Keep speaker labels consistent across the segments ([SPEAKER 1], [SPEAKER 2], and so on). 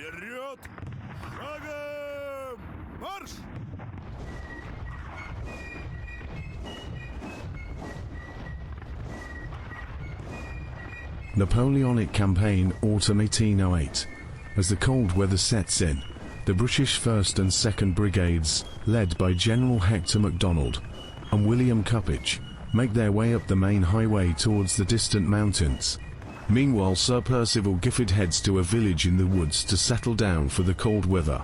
[SPEAKER 1] Вперед! Шагом! Марш!
[SPEAKER 2] Napoleonic campaign autumn 1808. As the cold weather sets in, the British 1st and 2nd Brigades, led by General Hector MacDonald and William Cuppage, make their way up the main highway towards the distant mountains. Meanwhile, Sir Percival Giffard heads to a village in the woods to settle down for the cold weather.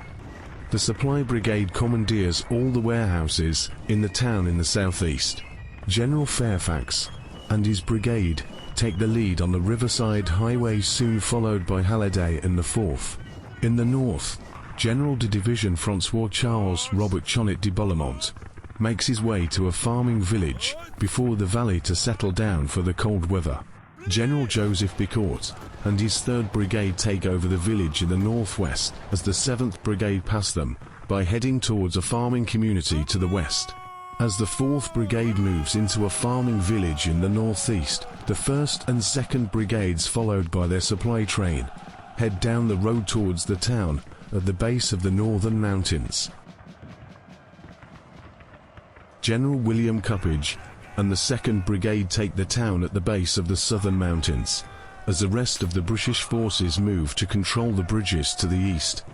[SPEAKER 2] The supply brigade commandeers all the warehouses in the town in the southeast. General Fairfax and his brigade take the lead on the riverside highway, soon followed by Halliday and the 4th. In the north, General de Division François Charles Robert Chonnet de Bollamont makes his way to a farming village before the valley to settle down for the cold weather. General Joseph Becourt and his 3rd Brigade take over the village in the northwest as the 7th Brigade pass them by heading towards a farming community to the west. As the 4th Brigade moves into a farming village in the northeast, the 1st and 2nd Brigades, followed by their supply train, head down the road towards the town at the base of the northern mountains. General William Cuppage and the 2nd Brigade take the town at the base of the southern mountains, as the rest of the British forces move to control the bridges to the east,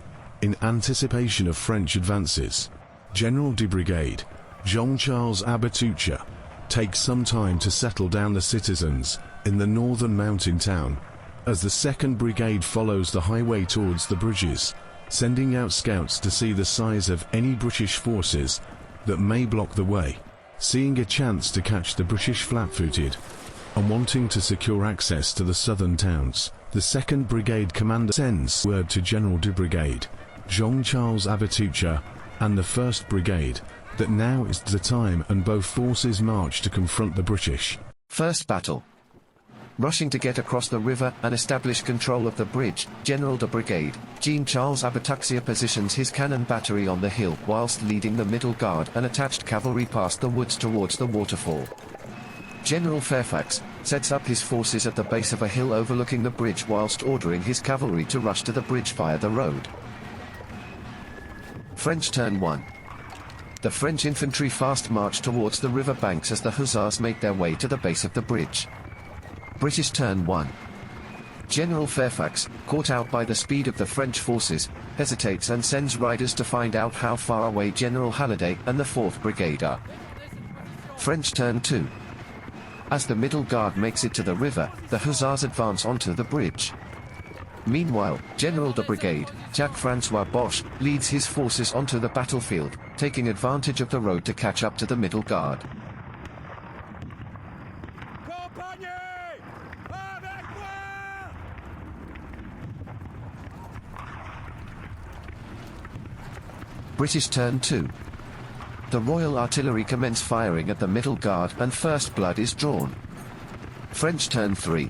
[SPEAKER 2] in anticipation of French advances. General de Brigade Jean-Charles Abatucha takes some time to settle down the citizens in the northern mountain town, as the 2nd Brigade follows the highway towards the bridges, sending out scouts to see the size of any British forces that may block the way. Seeing a chance to catch the British flat-footed and wanting to secure access to the southern towns, the 2nd Brigade commander sends word to General de Brigade Jean-Charles Abatucha and the 1st Brigade that now is the time, and both forces march to confront the British.
[SPEAKER 3] First battle. Rushing to get across the river and establish control of the bridge, General de Brigade Jean-Charles Abatuxa positions his cannon battery on the hill whilst leading the middle guard and attached cavalry past the woods towards the waterfall. General Fairfax sets up his forces at the base of a hill overlooking the bridge whilst ordering his cavalry to rush to the bridge via the road. French turn 1. The French infantry fast march towards the river banks as the hussars make their way to the base of the bridge. British turn 1. General Fairfax, caught out by the speed of the French forces, hesitates and sends riders to find out how far away General Halliday and the 4th Brigade are. French turn 2. As the middle guard makes it to the river, the hussars advance onto the bridge. Meanwhile, General de Brigade Jacques-François Bosch leads his forces onto the battlefield, taking advantage of the road to catch up to the middle guard. British turn 2. The Royal Artillery commence firing at the middle guard and first blood is drawn. French turn 3.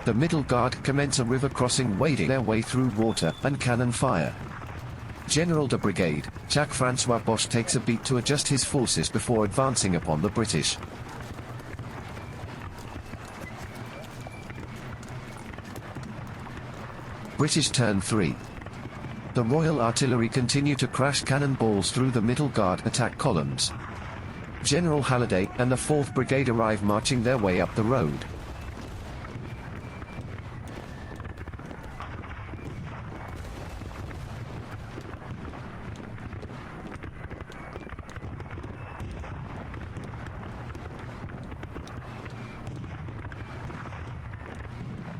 [SPEAKER 3] The middle guard commence a river crossing, wading their way through water and cannon fire. General de Brigade Jacques-François Bosch takes a beat to adjust his forces before advancing upon the British. British turn 3. The Royal Artillery continue to crash cannonballs through the middle guard attack columns. General Halliday and the 4th Brigade arrive marching their way up the road.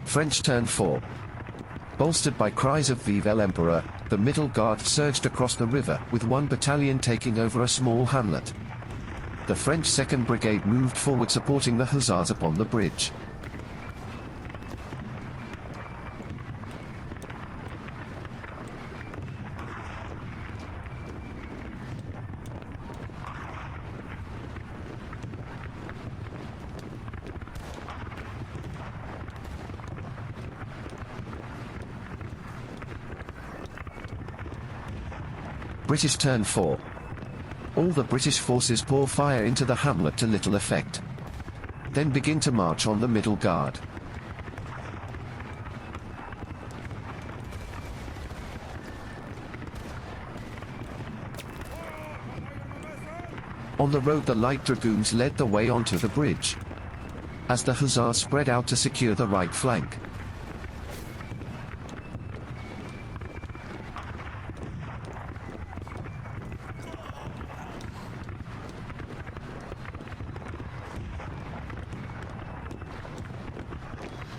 [SPEAKER 3] French turn 4. Bolstered by cries of Vive l'Empereur, the middle guard surged across the river, with one battalion taking over a small hamlet. The French 2nd Brigade moved forward supporting the hussars upon the bridge. British turn 4. All the British forces pour fire into the hamlet to little effect. Then begin to march on the middle guard. On the road the light dragoons led the way onto the bridge, as the hussars spread out to secure the right flank.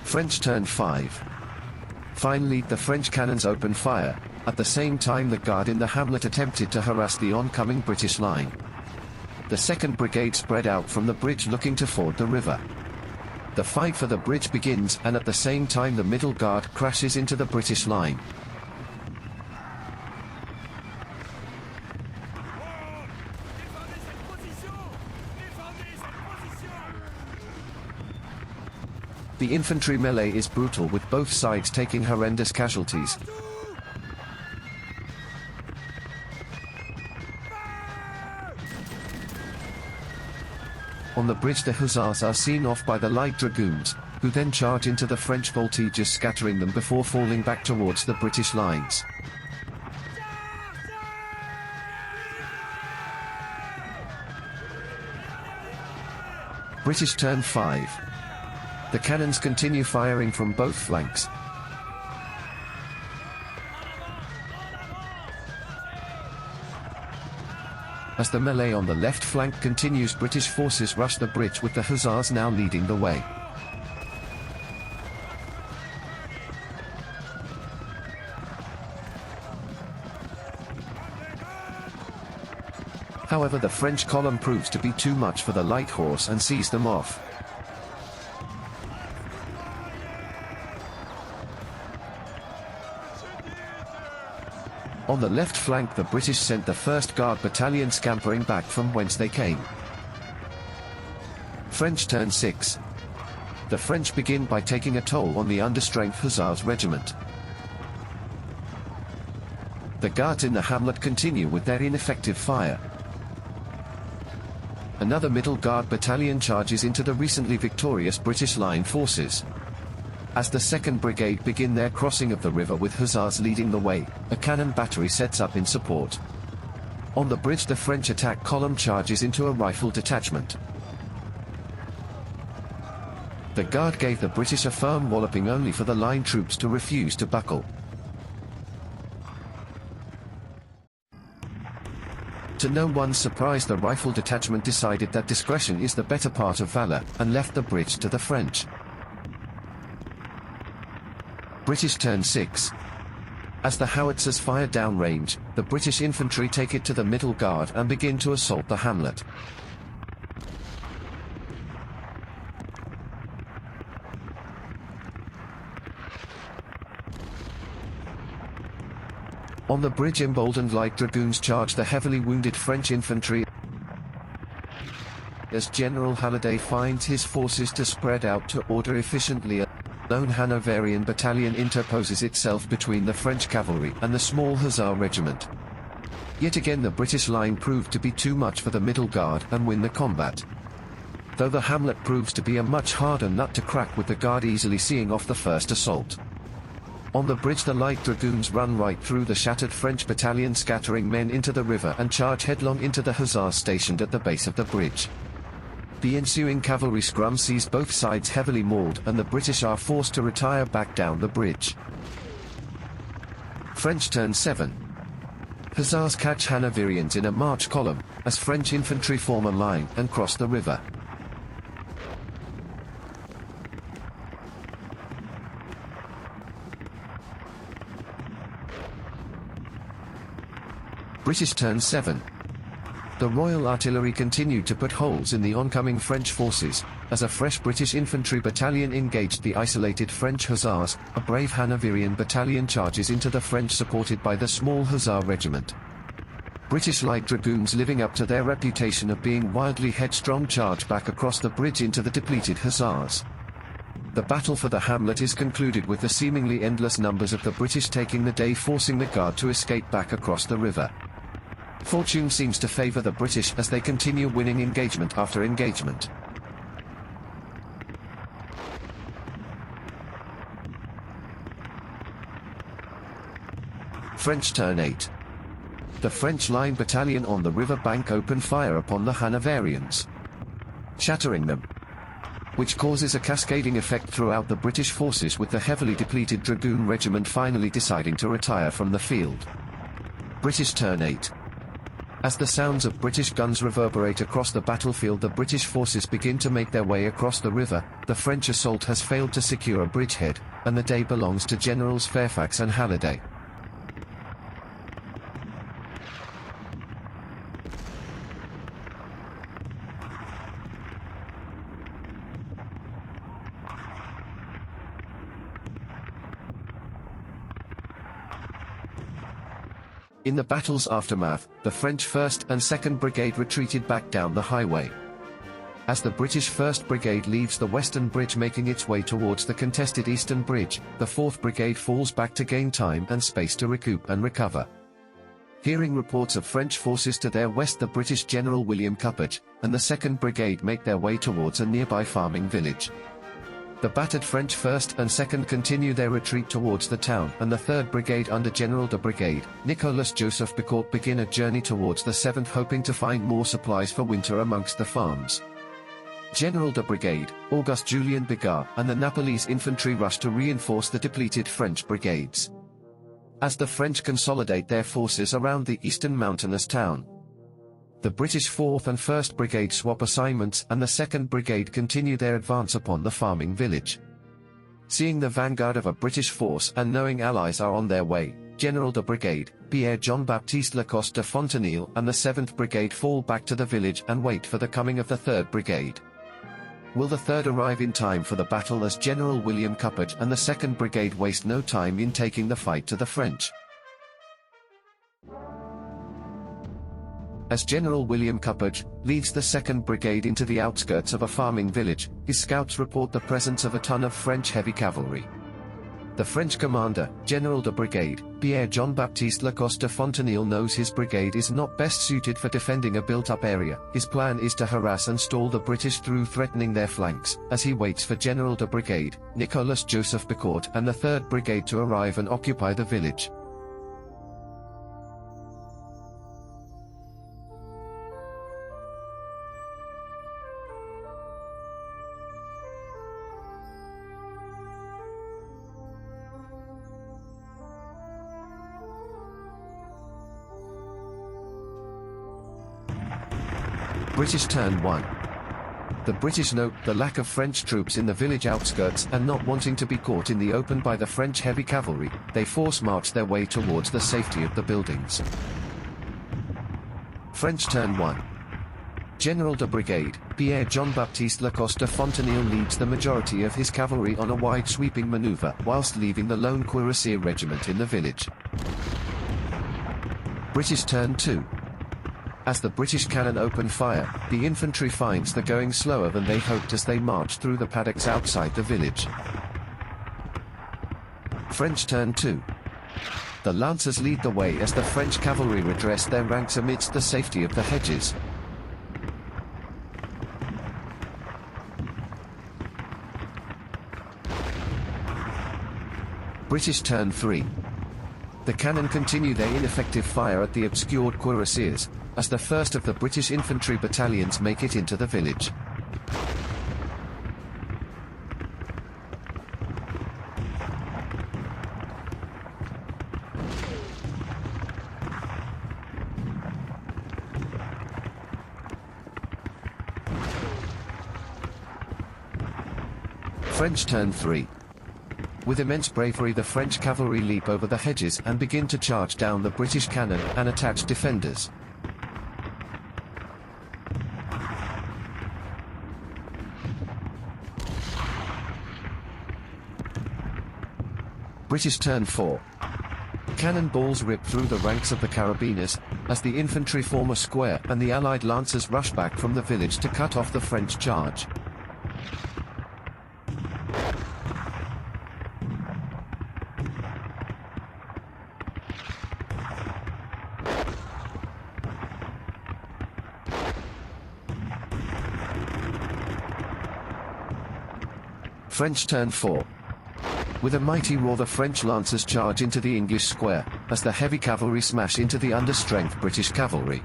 [SPEAKER 3] French turn 5. Finally, the French cannons opened fire. At the same time the guard in the hamlet attempted to harass the oncoming British line. The 2nd Brigade spread out from the bridge looking to ford the river. The fight for the bridge begins, and at the same time the middle guard crashes into the British line. The infantry melee is brutal, with both sides taking horrendous casualties. On the bridge the hussars are seen off by the light dragoons, who then charge into the French voltigeurs, scattering them before falling back towards the British lines. British turn 5. The cannons continue firing from both flanks. As the melee on the left flank continues, British forces rush the bridge, with the hussars now leading the way. However, the French column proves to be too much for the light horse and sees them off. On the left flank the British sent the 1st Guard Battalion scampering back from whence they came. French turn 6. The French begin by taking a toll on the understrength Hussars regiment. The guards in the hamlet continue with their ineffective fire. Another middle guard battalion charges into the recently victorious British line forces. As the 2nd Brigade begin their crossing of the river with hussars leading the way, a cannon battery sets up in support. On the bridge the French attack column charges into a rifle detachment. The guard gave the British a firm walloping, only for the line troops to refuse to buckle. To no one's surprise, the rifle detachment decided that discretion is the better part of valor, and left the bridge to the French. British turn 6. As the howitzers fire downrange, the British infantry take it to the middle guard and begin to assault the hamlet. On the bridge, emboldened light dragoons charge the heavily wounded French infantry. As General Halliday finds his forces to spread out to order efficiently, a lone Hanoverian battalion interposes itself between the French cavalry and the small hussar regiment. Yet again the British line proved to be too much for the middle guard and win the combat. Though the hamlet proves to be a much harder nut to crack, with the guard easily seeing off the first assault. On the bridge the light dragoons run right through the shattered French battalion, scattering men into the river, and charge headlong into the hussars stationed at the base of the bridge. The ensuing cavalry scrum sees both sides heavily mauled, and the British are forced to retire back down the bridge. French turn 7. Hussars catch Hanoverians in a march column, as French infantry form a line and cross the river. British turn 7. The Royal Artillery continued to put holes in the oncoming French forces, as a fresh British infantry battalion engaged the isolated French hussars. A brave Hanoverian battalion charges into the French, supported by the small hussar regiment. British light dragoons, living up to their reputation of being wildly headstrong, charge back across the bridge into the depleted hussars. The battle for the hamlet is concluded with the seemingly endless numbers of the British taking the day, forcing the guard to escape back across the river. Fortune seems to favour the British as they continue winning engagement after engagement. French turn 8. the French line battalion on the river bank open fire upon the Hanoverians, shattering them, which causes a cascading effect throughout the British forces, with the heavily depleted Dragoon Regiment finally deciding to retire from the field. British turn 8. As the sounds of British guns reverberate across the battlefield, the British forces begin to make their way across the river. The French assault has failed to secure a bridgehead, and the day belongs to Generals Fairfax and Halliday. In the battle's aftermath, the French 1st and 2nd Brigade retreated back down the highway. As the British 1st Brigade leaves the western bridge making its way towards the contested eastern bridge, the 4th Brigade falls back to gain time and space to recoup and recover. Hearing reports of French forces to their west, the British General William Cuppage and the 2nd Brigade make their way towards a nearby farming village. The battered French 1st and 2nd continue their retreat towards the town, and the 3rd Brigade under General de Brigade, Nicolas Joseph Becourt, begin a journey towards the 7th, hoping to find more supplies for winter amongst the farms. General de Brigade, Auguste Julien Bigard, and the Napolese infantry rush to reinforce the depleted French brigades. As the French consolidate their forces around the eastern mountainous town, the British 4th and 1st Brigade swap assignments, and the 2nd Brigade continue their advance upon the farming village. Seeing the vanguard of a British force and knowing allies are on their way, General de Brigade, Pierre Jean-Baptiste Lacoste de Fontenille, and the 7th Brigade fall back to the village and wait for the coming of the 3rd Brigade. Will the 3rd arrive in time for the battle, as General William Cuppage and the 2nd Brigade waste no time in taking the fight to the French? As General William Cuppage leads the 2nd Brigade into the outskirts of a farming village, his scouts report the presence of a ton of French heavy cavalry. The French commander, General de Brigade, Pierre Jean-Baptiste Lacoste de Fontenille, knows his brigade is not best suited for defending a built-up area. His plan is to harass and stall the British through threatening their flanks, as he waits for General de Brigade, Nicolas Joseph Becourt, and the 3rd Brigade to arrive and occupy the village. British turn 1. The British note the lack of French troops in the village outskirts, and not wanting to be caught in the open by the French heavy cavalry, they force march their way towards the safety of the buildings. French turn 1. General de Brigade, Pierre Jean-Baptiste Lacoste de Fontenille, leads the majority of his cavalry on a wide sweeping maneuver, whilst leaving the lone cuirassier regiment in the village. British turn 2. As the British cannon open fire, the infantry finds the going slower than they hoped as they march through the paddocks outside the village. French turn 2. The Lancers lead the way as the French cavalry redress their ranks amidst the safety of the hedges. British turn 3. The cannon continue their ineffective fire at the obscured cuirassiers, as the first of the British infantry battalions make it into the village. French turn 3. With immense bravery, the French cavalry leap over the hedges and begin to charge down the British cannon and attached defenders. British turn 4. Cannonballs rip through the ranks of the carabiners, as the infantry form a square and the Allied lancers rush back from the village to cut off the French charge. French turn 4. With a mighty roar, the French lancers charge into the English square, as the heavy cavalry smash into the understrength British cavalry.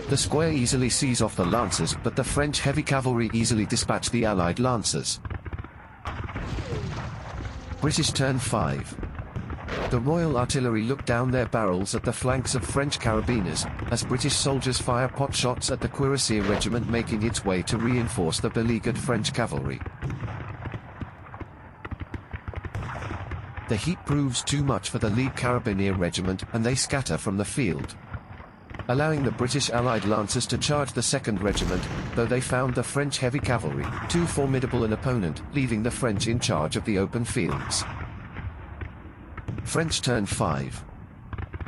[SPEAKER 3] The square easily sees off the lancers, but the French heavy cavalry easily dispatch the Allied lancers. British turn 5. The Royal Artillery look down their barrels at the flanks of French carabiners, as British soldiers fire pot shots at the Cuirassier regiment making its way to reinforce the beleaguered French cavalry. The heat proves too much for the lead Carabinier regiment and they scatter from the field, allowing the British Allied lancers to charge the 2nd Regiment, though they found the French heavy cavalry too formidable an opponent, leaving the French in charge of the open fields. French turn 5.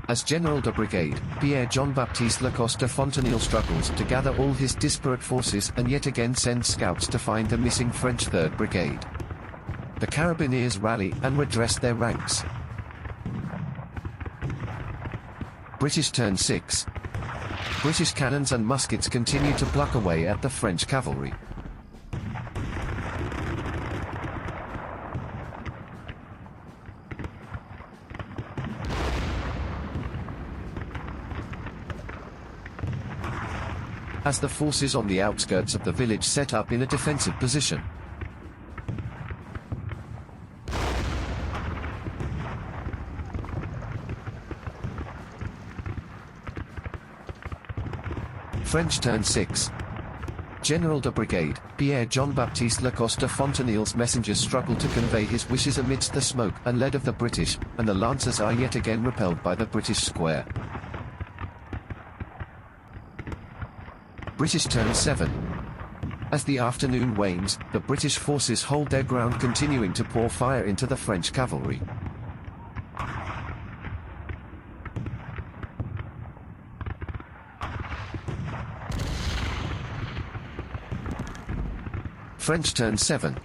[SPEAKER 3] As General de Brigade, Pierre Jean-Baptiste Lacoste de Fontenelle struggles to gather all his disparate forces and yet again sends scouts to find the missing French 3rd Brigade. The Carabiniers rally and redress their ranks. British turn 6. British cannons and muskets continue to pluck away at the French cavalry. As the forces on the outskirts of the village set up in a defensive position. French turn 6. General de Brigade, Pierre Jean-Baptiste Lacoste de Fontenelle's messengers struggle to convey his wishes amidst the smoke and lead of the British, and the lancers are yet again repelled by the British square. British turn 7. As the afternoon wanes, the British forces hold their ground, continuing to pour fire into the French cavalry. French turn 7.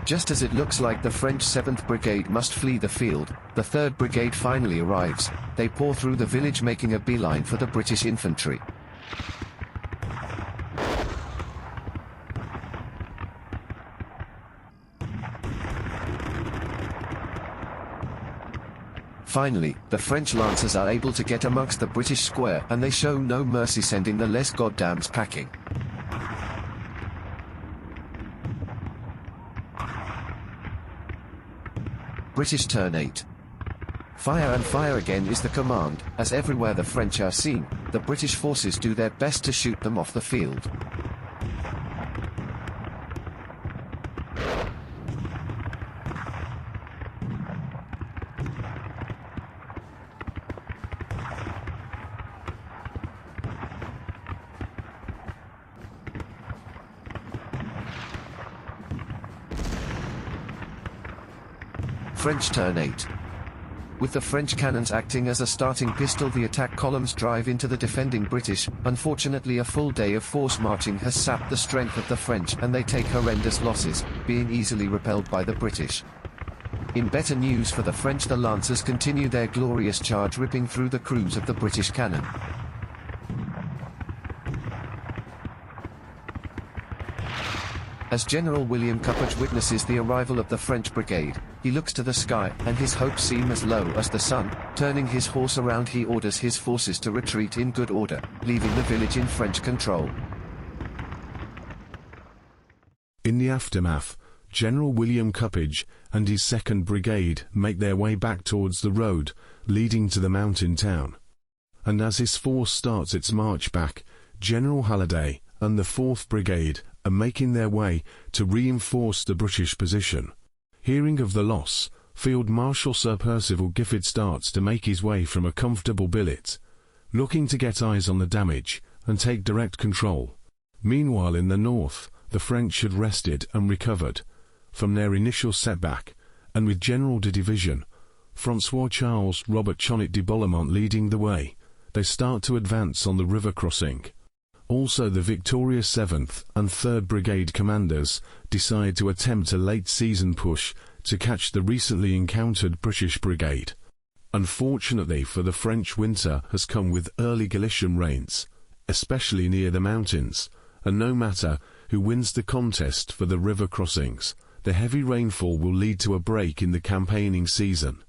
[SPEAKER 3] Just as it looks like the French 7th Brigade must flee the field, the 3rd Brigade finally arrives. They pour through the village, making a beeline for the British infantry. Finally, the French lancers are able to get amongst the British square, and they show no mercy, sending the Les Goddams packing. British turn 8. Fire and fire again is the command, as everywhere the French are seen, the British forces do their best to shoot them off the field. French turn 8. With the French cannons acting as a starting pistol, the attack columns drive into the defending British. Unfortunately, a full day of force marching has sapped the strength of the French, and they take horrendous losses, being easily repelled by the British. In better news for the French, the Lancers continue their glorious charge, ripping through the crews of the British cannon. As General William Cuppage witnesses the arrival of the French brigade, he looks to the sky, and his hopes seem as low as the sun. Turning his horse around, he orders his forces to retreat in good order, leaving the village in French control.
[SPEAKER 2] In the aftermath, General William Cuppage and his 2nd Brigade make their way back towards the road leading to the mountain town. And as his force starts its march back, General Halliday and the 4th Brigade are making their way to reinforce the British position. Hearing of the loss, Field Marshal Sir Percival Giffard starts to make his way from a comfortable billet, looking to get eyes on the damage and take direct control. Meanwhile, in the north, the French had rested and recovered from their initial setback, and with General de Division, François Charles Robert Chonnet de Bollamont leading the way, they start to advance on the river crossing. Also, the victorious 7th and 3rd Brigade commanders decide to attempt a late-season push to catch the recently encountered British brigade. Unfortunately for the French, winter has come with early Galician rains, especially near the mountains, and no matter who wins the contest for the river crossings, the heavy rainfall will lead to a break in the campaigning season.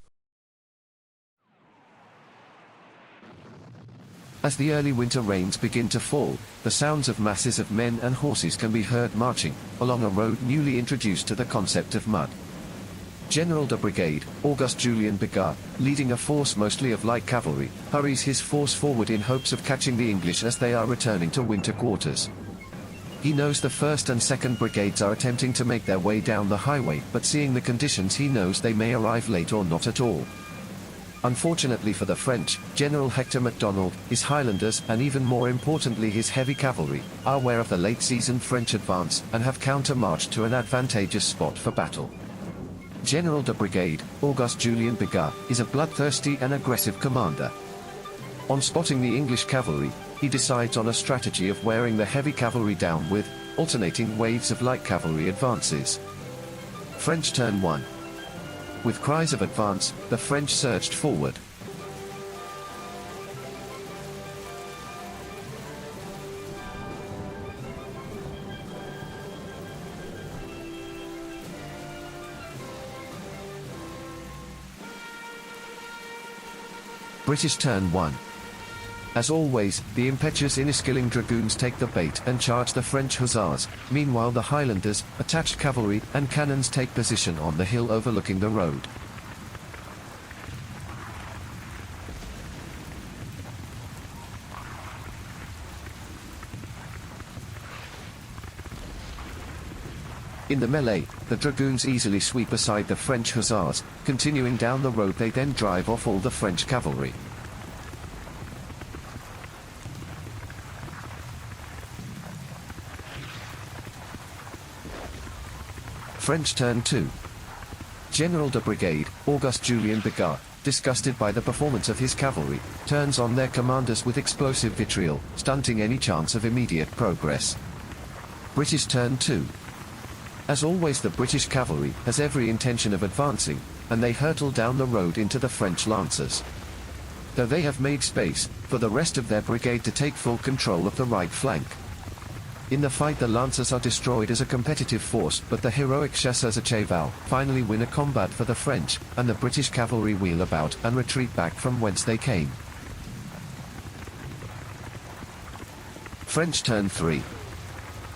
[SPEAKER 3] As the early winter rains begin to fall, the sounds of masses of men and horses can be heard marching along a road newly introduced to the concept of mud. General de Brigade, Auguste Julien Bigot, leading a force mostly of light cavalry, hurries his force forward in hopes of catching the English as they are returning to winter quarters. He knows the 1st and 2nd Brigades are attempting to make their way down the highway, but seeing the conditions he knows they may arrive late or not at all. Unfortunately for the French, General Hector MacDonald, his Highlanders and even more importantly his heavy cavalry, are aware of the late-season French advance and have counter-marched to an advantageous spot for battle. General de Brigade, Auguste Julien Bigot, is a bloodthirsty and aggressive commander. On spotting the English cavalry, he decides on a strategy of wearing the heavy cavalry down with alternating waves of light cavalry advances. French turn 1. With cries of advance, the French surged forward. British turn 1. As always, the impetuous Inniskilling dragoons take the bait and charge the French hussars. Meanwhile the Highlanders, attached cavalry and cannons take position on the hill overlooking the road. In the melee, the dragoons easily sweep aside the French hussars. Continuing down the road they then drive off all the French cavalry. French turn 2. General de Brigade, Auguste Julien Bigot, disgusted by the performance of his cavalry, turns on their commanders with explosive vitriol, stunting any chance of immediate progress. British turn 2. As always the British cavalry has every intention of advancing, and they hurtle down the road into the French lancers. Though they have made space for the rest of their brigade to take full control of the right flank. In the fight the lancers are destroyed as a competitive force, but the heroic chasseurs à cheval finally win a combat for the French, and the British cavalry wheel about and retreat back from whence they came. French turn 3.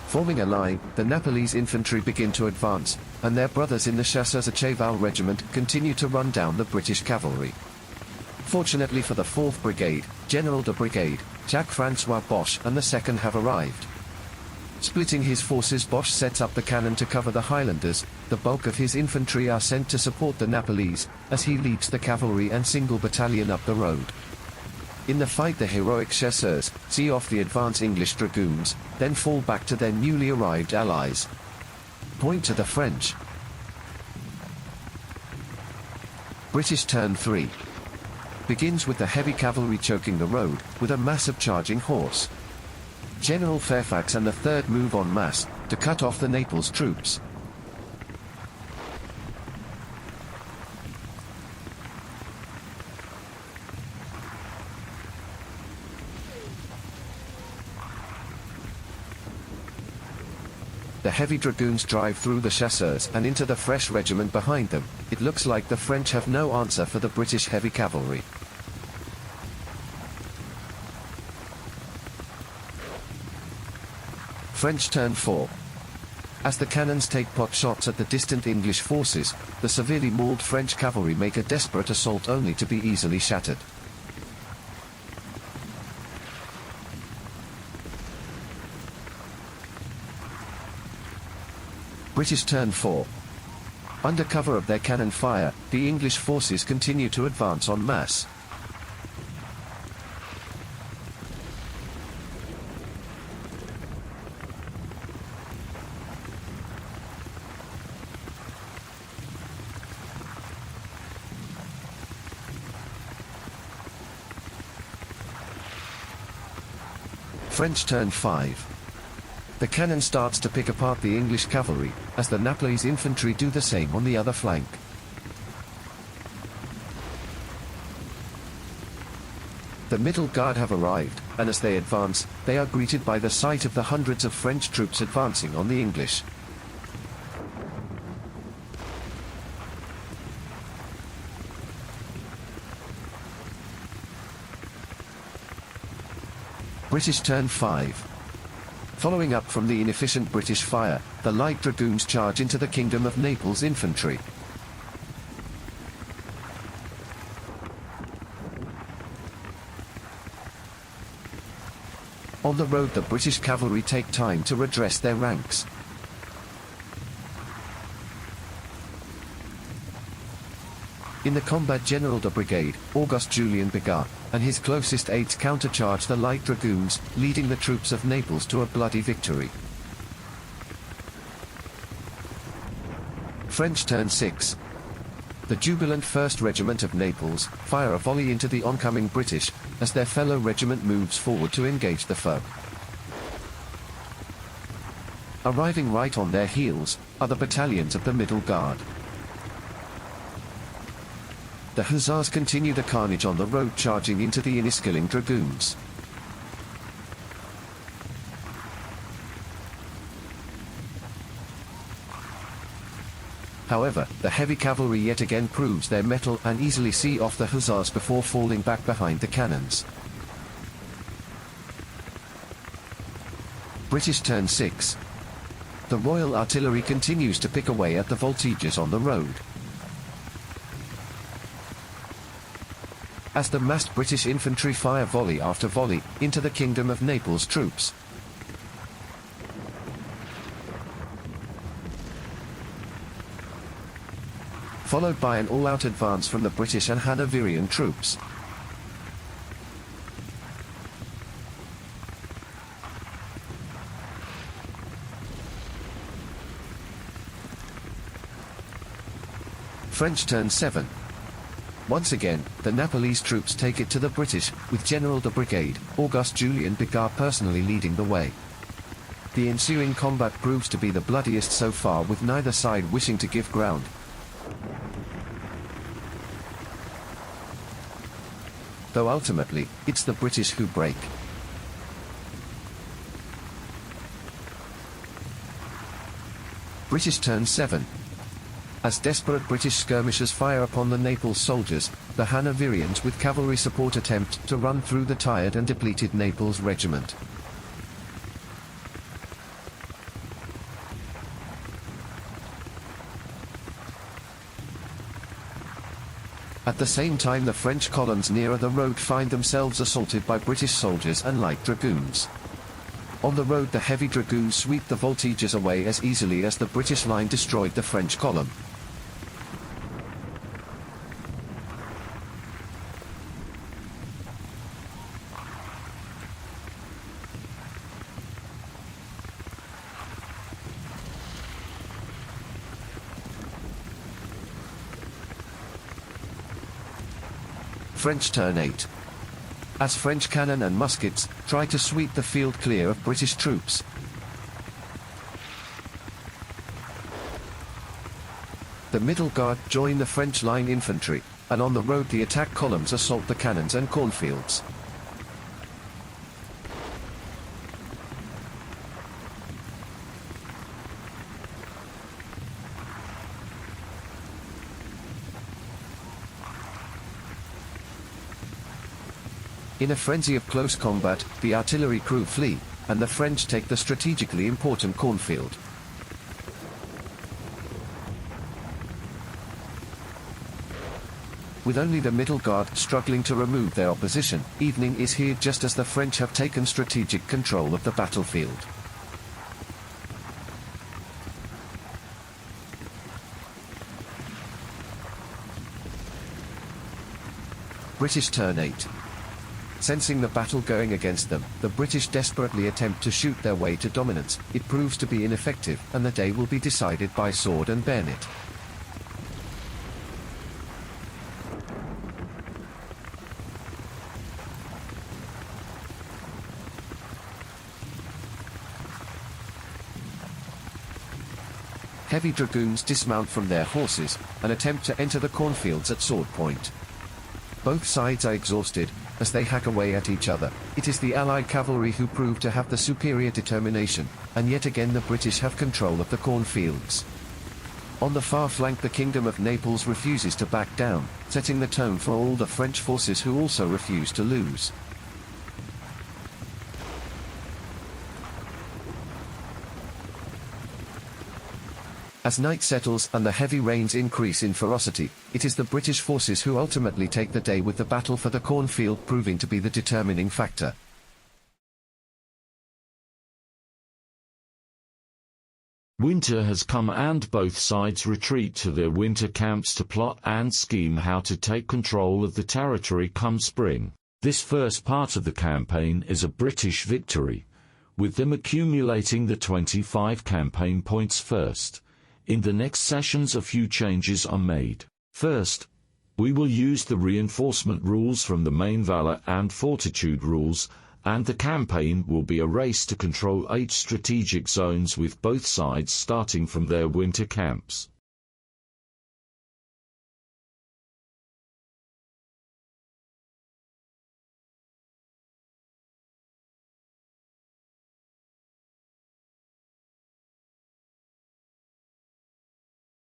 [SPEAKER 3] Forming a line, the Napolese infantry begin to advance, and their brothers in the chasseurs à cheval regiment continue to run down the British cavalry. Fortunately for the 4th Brigade, General de Brigade, Jacques-François Bosch and the 2nd have arrived. Splitting his forces, Bosch sets up the cannon to cover the Highlanders. The bulk of his infantry are sent to support the Napolese, as he leads the cavalry and single battalion up the road. In the fight the heroic chasseurs see off the advance English dragoons, then fall back to their newly arrived allies. Point to the French. British turn 3. Begins with the heavy cavalry choking the road, with a mass of charging horse. General Fairfax and the 3rd move en masse to cut off the Naples troops. The heavy dragoons drive through the chasseurs and into the fresh regiment behind them. It looks like the French have no answer for the British heavy cavalry. French turn 4. As the cannons take pot shots at the distant English forces, the severely mauled French cavalry make a desperate assault only to be easily shattered. British turn 4. Under cover of their cannon fire, the English forces continue to advance en masse. French turn 5. The cannon starts to pick apart the English cavalry, as the Napolese infantry do the same on the other flank. The middle guard have arrived, and as they advance, they are greeted by the sight of the hundreds of French troops advancing on the English. British turn 5. Following up from the inefficient British fire, the light dragoons charge into the Kingdom of Naples infantry. On the road, the British cavalry take time to redress their ranks. In the combat, General de Brigade, Auguste Julien Bigot, and his closest aides countercharge the light dragoons, leading the troops of Naples to a bloody victory. French turn 6. The jubilant 1st Regiment of Naples fire a volley into the oncoming British, as their fellow regiment moves forward to engage the foe. Arriving right on their heels are the battalions of the Middle Guard. The Hussars continue the carnage on the road, charging into the Enniskilling Dragoons. However, the heavy cavalry yet again proves their mettle and easily see off the Hussars before falling back behind the cannons. British turn 6. The Royal Artillery continues to pick away at the voltiges on the road. As the massed British infantry fire volley after volley into the Kingdom of Naples troops. Followed by an all-out advance from the British and Hanoverian troops. French turn 7. Once again, the Napolese troops take it to the British, with General de Brigade, Auguste Julien Bigot personally leading the way. The ensuing combat proves to be the bloodiest so far, with neither side wishing to give ground. Though ultimately, it's the British who break. British turn 7. As desperate British skirmishers fire upon the Naples soldiers, the Hanoverians with cavalry support attempt to run through the tired and depleted Naples regiment. At the same time, the French columns nearer the road find themselves assaulted by British soldiers and light dragoons. On the road, the heavy dragoons sweep the voltiges away as easily as the British line destroyed the French column. French turn 8. As French cannon and muskets try to sweep the field clear of British troops. The Middle Guard join the French line infantry, and on the road the attack columns assault the cannons and cornfields. In a frenzy of close combat, the artillery crew flee, and the French take the strategically important cornfield. With only the Middle Guard struggling to remove their opposition, evening is here just as the French have taken strategic control of the battlefield. British turn 8. Sensing the battle going against them, the British desperately attempt to shoot their way to dominance. It proves to be ineffective, and the day will be decided by sword and bayonet. Heavy dragoons dismount from their horses and attempt to enter the cornfields at sword point. Both sides are exhausted as they hack away at each other. It is the Allied cavalry who prove to have the superior determination, and yet again the British have control of the cornfields. On the far flank, the Kingdom of Naples refuses to back down, setting the tone for all the French forces who also refuse to lose. As night settles and the heavy rains increase in ferocity, it is the British forces who ultimately take the day, with the battle for the cornfield proving to be the determining factor.
[SPEAKER 4] Winter has come and both sides retreat to their winter camps to plot and scheme how to take control of the territory come spring. This first part of the campaign is a British victory, with them accumulating the 25 campaign points first. In the next sessions a few changes are made. First, we will use the reinforcement rules from the main Valour and Fortitude rules, and the campaign will be a race to control 8 strategic zones with both sides starting from their winter camps.